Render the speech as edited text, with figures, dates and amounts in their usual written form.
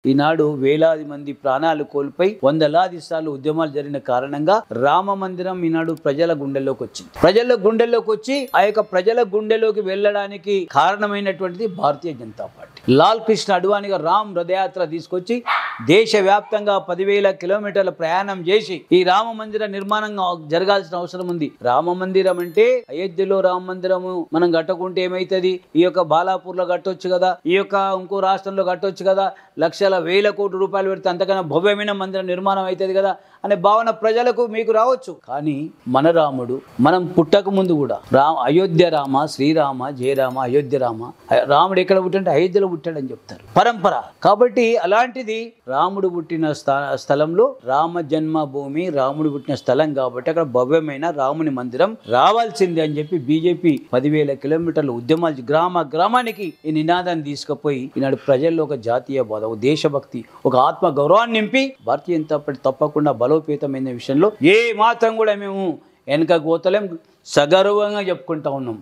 ఈనాడు వేలాది మంది ప్రాణాలు కోల్పోయి వందలాది సార్లు ఉద్యమాలు జరిగిన కారణంగా రామ మందిరం ఈనాడు ప్రజల గుండెల్లోకి వచ్చింది. ప్రజల గుండెల్లోకి వచ్చి ఆ యొక్క ప్రజల గుండెలోకి వెళ్ళడానికి కారణమైనటువంటిది భారతీయ జనతా పార్టీ. లాల్ కృష్ణ అడ్వాణి గారు రామ్ రథయాత్ర తీసుకొచ్చి దేశవ్యాప్తంగా 10,000 కిలోమీటర్ల ప్రయాణం చేసి ఈ రామ మందిర నిర్మాణం జరగాల్సిన అవసరం ఉంది. రామ మందిరం అంటే అయోధ్యలో రామ మందిరము మనం కట్టకుంటే ఏమైతుంది, ఈ యొక్క బాలాపూర్లో కట్టొచ్చు కదా, ఈ యొక్క ఇంకో రాష్ట్రంలో కట్టొచ్చు కదా, లక్షల వేల కోట్ల రూపాయలు పెడితే అంతకన్నా భవ్యమైన మందిర నిర్మాణం అవుతుంది కదా అనే భావన ప్రజలకు మీకు రావచ్చు. కానీ మన రాముడు మనం పుట్టక ముందు కూడా అయోధ్య రామ, శ్రీరామ, జయరామ, అయోధ్య రామ, రాముడు ఎక్కడ పుట్టాడంటే అయోధ్యలో పుట్టాడని చెప్తారు పరంపర. కాబట్టి అలాంటిది రాముడు పుట్టిన స్థలంలో రామ జన్మభూమి, రాముడు పుట్టిన స్థలం కాబట్టి అక్కడ భవ్యమైన రాముని మందిరం రావాల్సిందే అని చెప్పి బీజేపీ 10,000 కిలోమీటర్ల ఉద్యమాలు గ్రామానికి ఈ నినాదాన్ని తీసుకుపోయి ఈనాడు ప్రజల్లో ఒక జాతీయ బోధ, ఒక దేశభక్తి, ఒక ఆత్మ గౌరవాన్ని నింపి భారతీయ జనతా పార్టీ తప్పకుండా బలోపేతమైన విషయంలో ఏ మాత్రం కూడా మేము వెనక గోతలేం సగర్వంగా చెప్పుకుంటా ఉన్నాం.